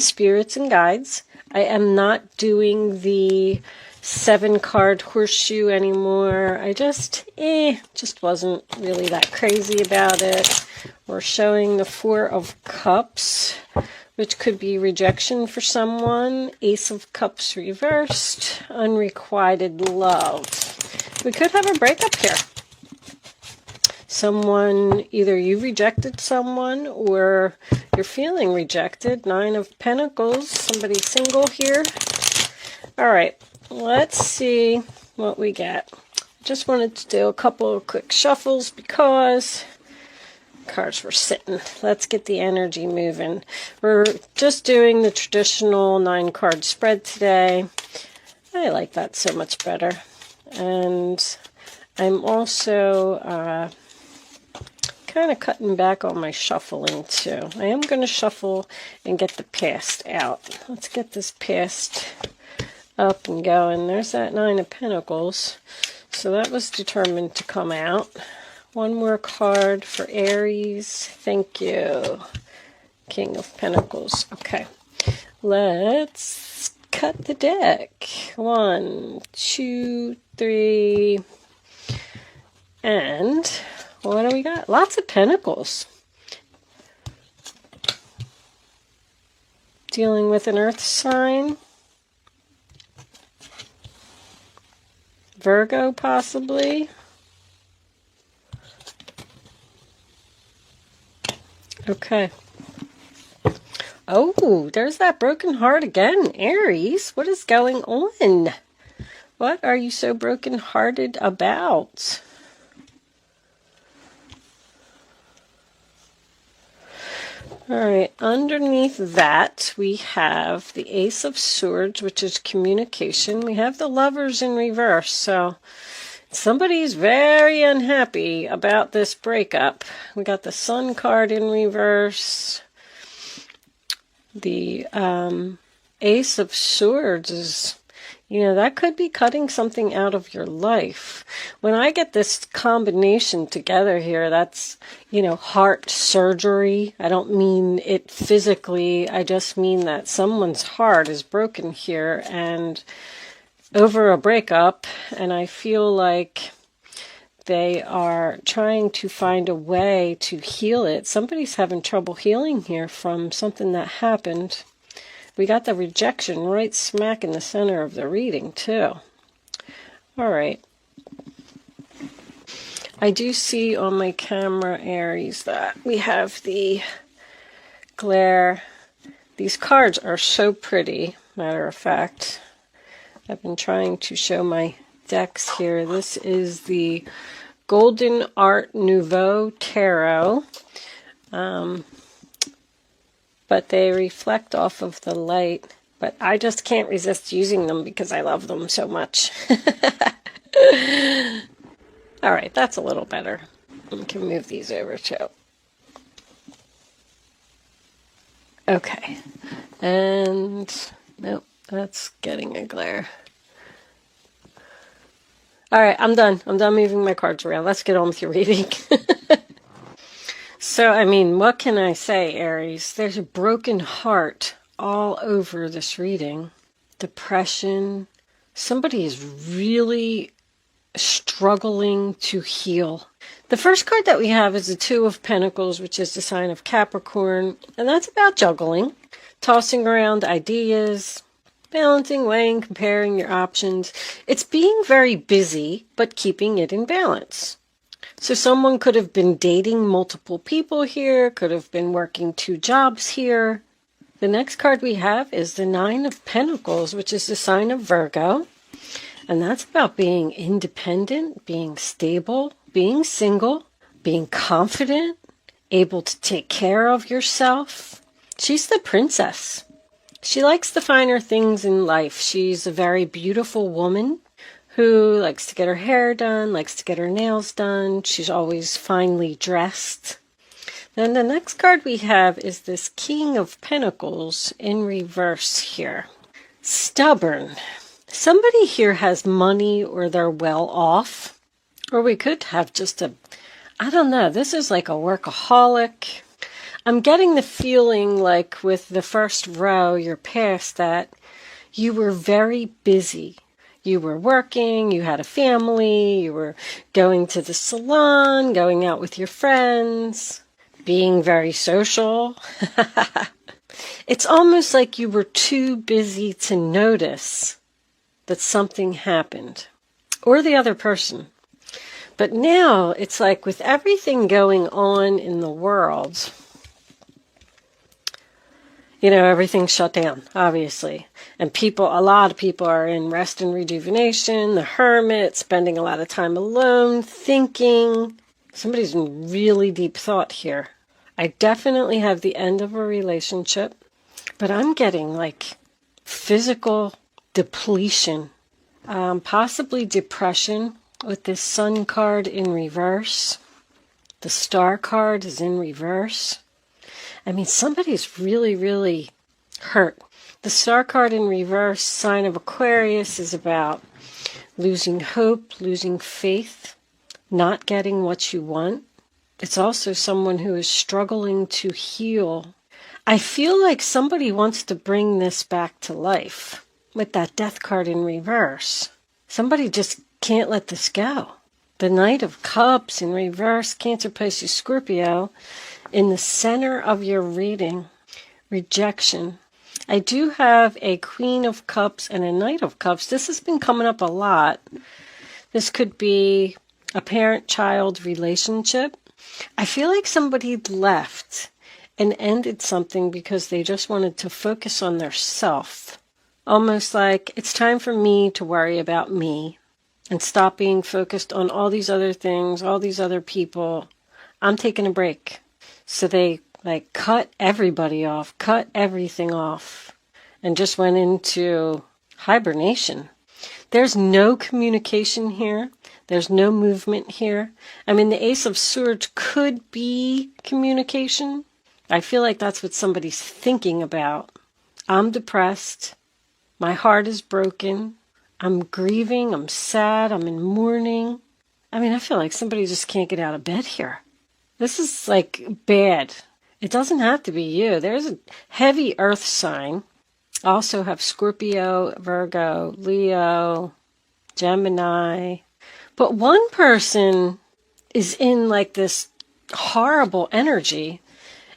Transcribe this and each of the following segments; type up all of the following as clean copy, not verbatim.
spirits and guides. I am not doing the 7-card horseshoe anymore. I just wasn't really that crazy about it. We're showing the 4 of Cups, which could be rejection for someone. Ace of Cups reversed, unrequited love. We could have a breakup here. Someone, either you rejected someone or you're feeling rejected. 9 of Pentacles, somebody single here. All right, let's see what we get. Just wanted to do a couple of quick shuffles because cards were sitting. Let's get the energy moving. We're just doing the traditional 9-card spread today. I like that so much better. And I'm also kind of cutting back on my shuffling too. I am going to shuffle and get the past out. Let's get this past up and going. There's that 9 of Pentacles. So that was determined to come out. One more card for Aries. Thank you. King of Pentacles. Okay. Let's cut the deck. 1, 2, 3. And what do we got? Lots of Pentacles. Dealing with an earth sign. Virgo, possibly. Okay. Oh, there's that broken heart again. Aries, what is going on? What are you so broken-hearted about? All right, underneath that, we have the Ace of Swords, which is communication. We have the Lovers in reverse, so somebody's very unhappy about this breakup. We got the Sun card in reverse. The Ace of Swords is, that could be cutting something out of your life. When I get this combination together here, that's, heart surgery. I don't mean it physically. I just mean that someone's heart is broken here and over a breakup, and I feel like they are trying to find a way to heal it. Somebody's having trouble healing here from something that happened. We got the rejection right smack in the center of the reading, too. All right. I do see on my camera, Aries, that we have the glare. These cards are so pretty, matter of fact. I've been trying to show my decks here. This is the Golden Art Nouveau Tarot. But they reflect off of the light. But I just can't resist using them because I love them so much. All right, that's a little better. We can move these over too. Okay. And nope, that's getting a glare. All right, I'm done. I'm done moving my cards around. Let's get on with your reading. So, what can I say, Aries? There's a broken heart all over this reading. Depression. Somebody is really struggling to heal. The first card that we have is the 2 of Pentacles, which is the sign of Capricorn. And that's about juggling, tossing around ideas, balancing, weighing, comparing your options. It's being very busy, but keeping it in balance. So someone could have been dating multiple people here, could have been working 2 jobs here. The next card we have is the 9 of Pentacles, which is the sign of Virgo. And that's about being independent, being stable, being single, being confident, able to take care of yourself. She's the princess. She likes the finer things in life. She's a very beautiful woman who likes to get her hair done, likes to get her nails done. She's always finely dressed. Then the next card we have is this King of Pentacles in reverse here. Stubborn. Somebody here has money or they're well off. Or we could have just I don't know, this is like a workaholic. I'm getting the feeling like with the first row, you're past that. You were very busy. You were working, you had a family, you were going to the salon, going out with your friends, being very social. It's almost like you were too busy to notice that something happened, or the other person. But now it's like with everything going on in the world, everything's shut down, obviously. And a lot of people are in rest and rejuvenation, the hermit, spending a lot of time alone, thinking. Somebody's in really deep thought here. I definitely have the end of a relationship, but I'm getting like physical depletion, possibly depression with this Sun card in reverse. The Star card is in reverse. I mean, somebody's really, really hurt. The Star card in reverse, sign of Aquarius, is about losing hope, losing faith, not getting what you want. It's also someone who is struggling to heal. I feel like somebody wants to bring this back to life with that Death card in reverse. Somebody just can't let this go. The Knight of Cups in reverse, Cancer, Pisces, Scorpio. In the center of your reading, rejection. I do have a Queen of Cups and a Knight of Cups. This has been coming up a lot. This could be a parent-child relationship. I feel like somebody left and ended something because they just wanted to focus on their self. Almost like it's time for me to worry about me and stop being focused on all these other things, all these other people. I'm taking a break. So they cut everybody off, cut everything off, and just went into hibernation. There's no communication here. There's no movement here. I mean, the Ace of Swords could be communication. I feel like that's what somebody's thinking about. I'm depressed. My heart is broken. I'm grieving. I'm sad. I'm in mourning. I mean, I feel like somebody just can't get out of bed here. This is like bad. It doesn't have to be you. There's a heavy earth sign. Also have Scorpio, Virgo, Leo, Gemini. But one person is in like this horrible energy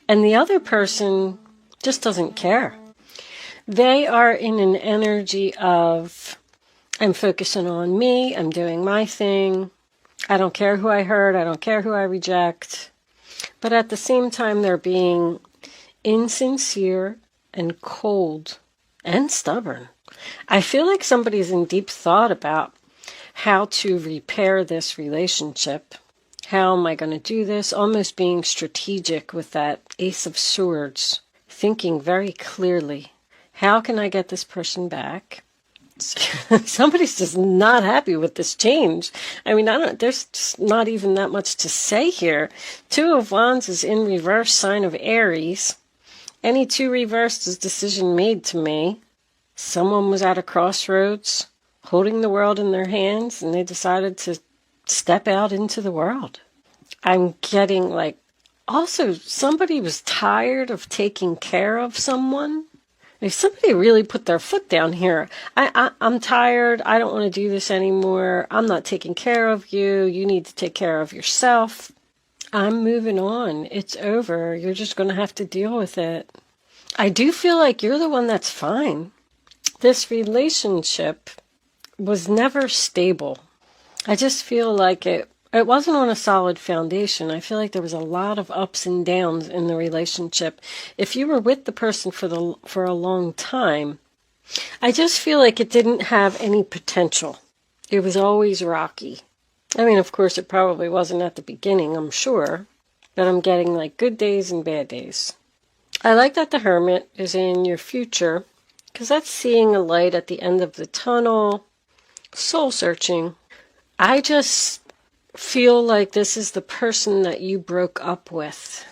and the other person just doesn't care. They are in an energy of, I'm focusing on me, I'm doing my thing. I don't care who I hurt, I don't care who I reject. But at the same time, they're being insincere and cold and stubborn. I feel like somebody's in deep thought about how to repair this relationship. How am I going to do this? Almost being strategic with that Ace of Swords. Thinking very clearly. How can I get this person back? Somebody's just not happy with this change. I mean, there's just not even that much to say here. Two of Wands is in reverse, sign of Aries. Any two reversed is decision made to me. Someone was at a crossroads, holding the world in their hands, and they decided to step out into the world. I'm getting also somebody was tired of taking care of someone. If somebody really put their foot down here, I'm tired, I don't want to do this anymore, I'm not taking care of you, you need to take care of yourself. I'm moving on, it's over, you're just going to have to deal with it. I do feel like you're the one that's fine. This relationship was never stable. I just feel like it wasn't on a solid foundation. I feel like there was a lot of ups and downs in the relationship. If you were with the person for a long time, I just feel like it didn't have any potential. It was always rocky. I mean, of course, it probably wasn't at the beginning, I'm sure, but I'm getting good days and bad days. I like that the Hermit is in your future, because that's seeing a light at the end of the tunnel, soul searching. I just feel like this is the person that you broke up with.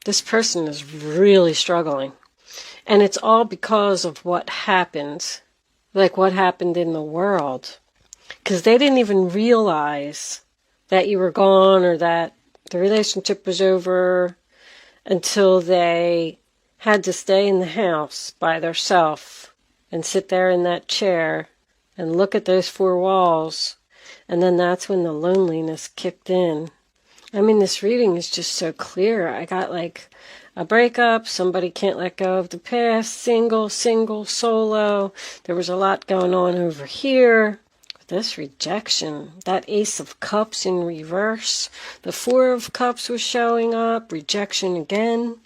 This person is really struggling. And it's all because of what happened. What happened in the world. Because they didn't even realize that you were gone or that the relationship was over. until they had to stay in the house by themselves and sit there in that chair and look at those four walls. And then that's when the loneliness kicked in. I mean, this reading is just so clear. I got like a breakup, somebody can't let go of the past, single, solo. There was a lot going on over here. This rejection, that Ace of Cups in reverse, the Four of Cups was showing up, rejection again.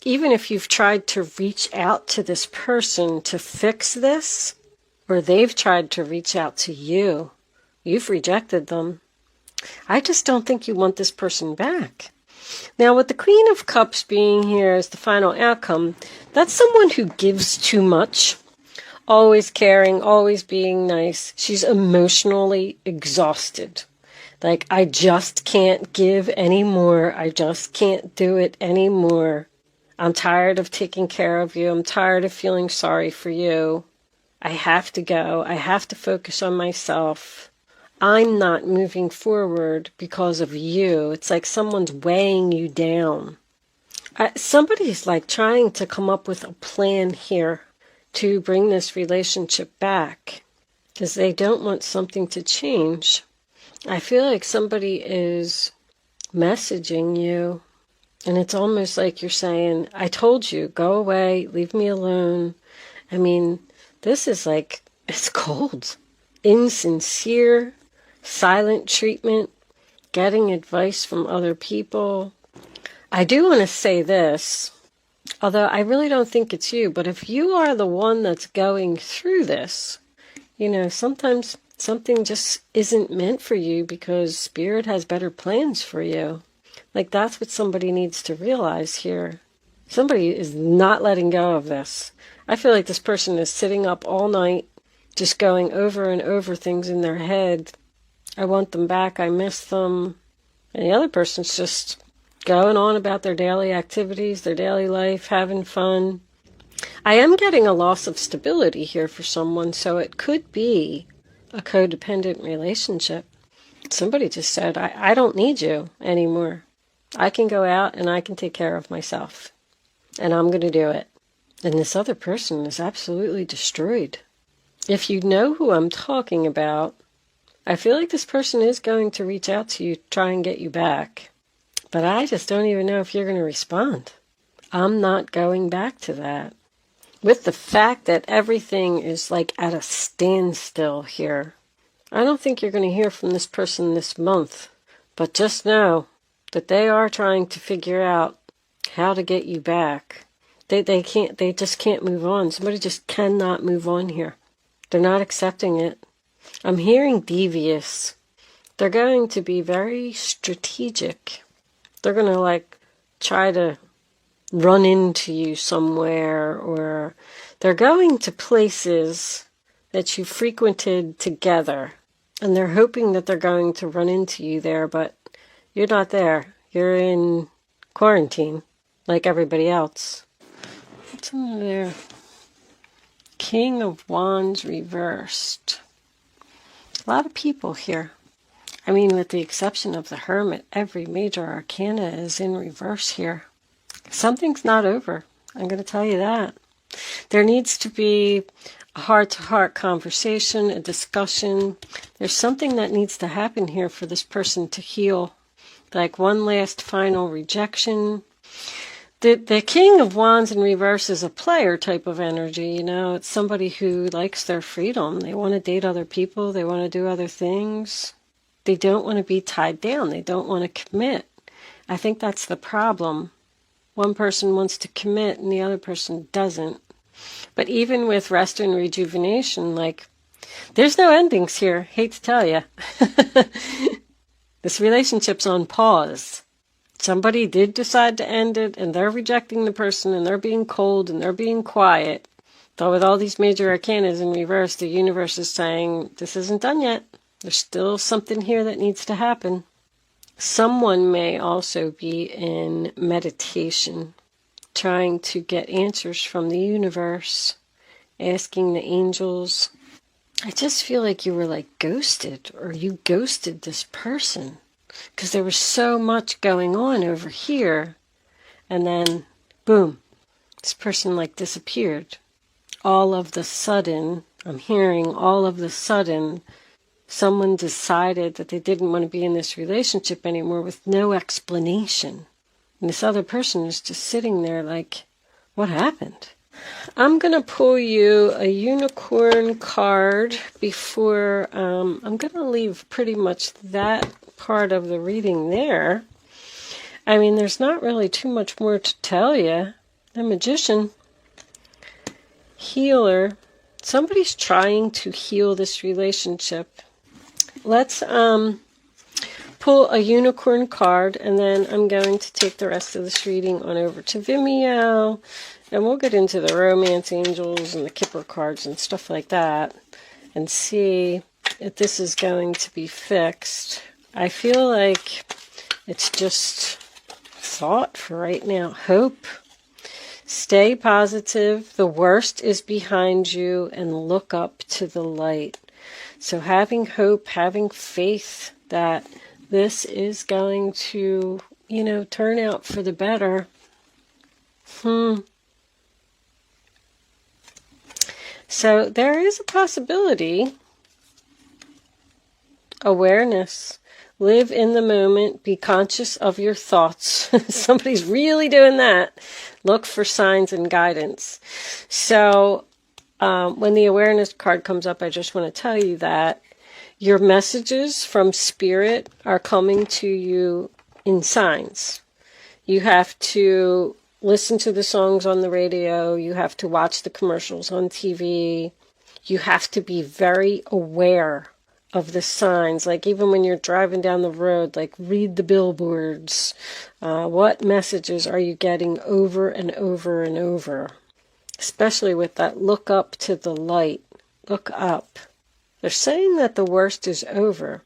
Even if you've tried to reach out to this person to fix this, or they've tried to reach out to you, you've rejected them. I just don't think you want this person back. Now, with the Queen of Cups being here as the final outcome, that's someone who gives too much, always caring, always being nice. She's emotionally exhausted. Like, I just can't give anymore. I just can't do it anymore. I'm tired of taking care of you. I'm tired of feeling sorry for you. I have to go. I have to focus on myself. I'm not moving forward because of you. It's like someone's weighing you down. Somebody's like trying to come up with a plan here to bring this relationship back because they don't want something to change. I feel like somebody is messaging you, and it's almost like you're saying, I told you, go away, leave me alone. I mean, this is like, it's cold, insincere, silent treatment, getting advice from other people. I do want to say this, although I really don't think it's you, but if you are the one that's going through this, you know, sometimes something just isn't meant for you because Spirit has better plans for you. Like, that's what somebody needs to realize here. Somebody is not letting go of this. I feel like this person is sitting up all night, just going over and over things in their head. I want them back, I miss them. And the other person's just going on about their daily activities, their daily life, having fun. I am getting a loss of stability here for someone, so it could be a codependent relationship. Somebody just said, I don't need you anymore. I can go out and I can take care of myself. And I'm going to do it. And this other person is absolutely destroyed. If you know who I'm talking about, I feel like this person is going to reach out to you, try and get you back. But I just don't even know if you're going to respond. I'm not going back to that. With the fact that everything is like at a standstill here, I don't think you're going to hear from this person this month. But just know that they are trying to figure out how to get you back. They just can't move on. Somebody just cannot move on here. They're not accepting it. I'm hearing devious. They're going to be very strategic. They're going to like try to run into you somewhere, or they're going to places that you frequented together, and they're hoping that they're going to run into you there, but you're not there. You're in quarantine like everybody else. What's under there? King of Wands reversed. A lot of people here. I mean, with the exception of the Hermit, every major arcana is in reverse here. Something's not over. I'm going to tell you that. There needs to be a heart-to-heart conversation, a discussion. There's something that needs to happen here for this person to heal. Like one last final rejection. The King of Wands in reverse is a player type of energy, you know. It's somebody who likes their freedom. They want to date other people. They want to do other things. They don't want to be tied down. They don't want to commit. I think that's the problem. One person wants to commit and the other person doesn't. But even with rest and rejuvenation, like, there's no endings here. Hate to tell you. This relationship's on pause. Somebody did decide to end it, and they're rejecting the person, and they're being cold, and they're being quiet. But with all these major arcanas in reverse, the universe is saying, this isn't done yet. There's still something here that needs to happen. Someone may also be in meditation, trying to get answers from the universe, asking the angels. I just feel like you were like ghosted, or you ghosted this person, because there was so much going on over here, and then, boom, this person like disappeared. All of the sudden, I'm hearing all of the sudden, someone decided that they didn't want to be in this relationship anymore with no explanation. And this other person is just sitting there like, what happened? I'm going to pull you a unicorn card before, I'm going to leave pretty much that part of the reading there. I mean, there's not really too much more to tell you. The Magician, healer, somebody's trying to heal this relationship. Let's pull a unicorn card, and then I'm going to take the rest of this reading on over to Vimeo, and we'll get into the romance angels and the Kipper cards and stuff like that, and see if this is going to be fixed. I feel like it's just thought for right now. Hope. Stay positive. The worst is behind you, and look up to the light. So having hope, having faith that this is going to, turn out for the better. So there is a possibility. Awareness. Live in the moment. Be conscious of your thoughts. Somebody's really doing that. Look for signs and guidance. So when the awareness card comes up, I just want to tell you that your messages from Spirit are coming to you in signs. You have to listen to the songs on the radio. You have to watch the commercials on TV. You have to be very aware of the signs. Like even when you're driving down the road, like read the billboards. What messages are you getting over and over and over? Especially with that look up to the light. Look up. They're saying that the worst is over.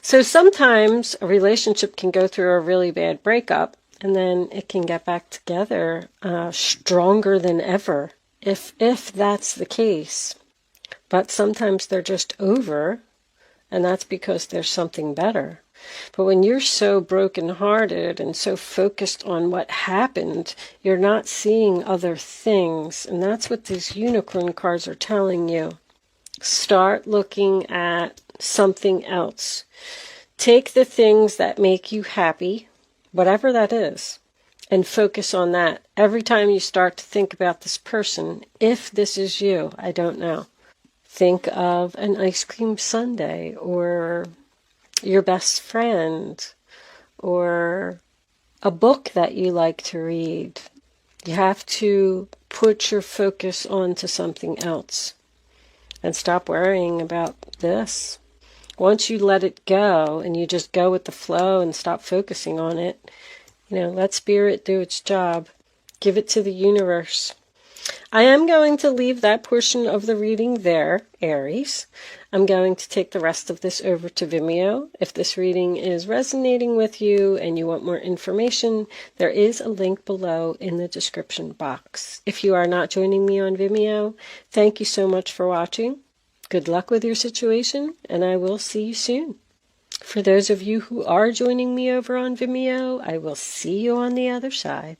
So sometimes a relationship can go through a really bad breakup, and then it can get back together stronger than ever, if that's the case. But sometimes they're just over, and that's because there's something better. But when you're so brokenhearted and so focused on what happened, you're not seeing other things. And that's what these unicorn cards are telling you. Start looking at something else. Take the things that make you happy, whatever that is, and focus on that. Every time you start to think about this person, if this is you, I don't know. Think of an ice cream sundae, or your best friend, or a book that you like to read. You have to put your focus onto something else and stop worrying about this. Once you let it go and you just go with the flow and stop focusing on it, let Spirit do its job. Give it to the universe. I am going to leave that portion of the reading there, Aries. I'm going to take the rest of this over to Vimeo. If this reading is resonating with you and you want more information, there is a link below in the description box. If you are not joining me on Vimeo, thank you so much for watching. Good luck with your situation, and I will see you soon. For those of you who are joining me over on Vimeo, I will see you on the other side.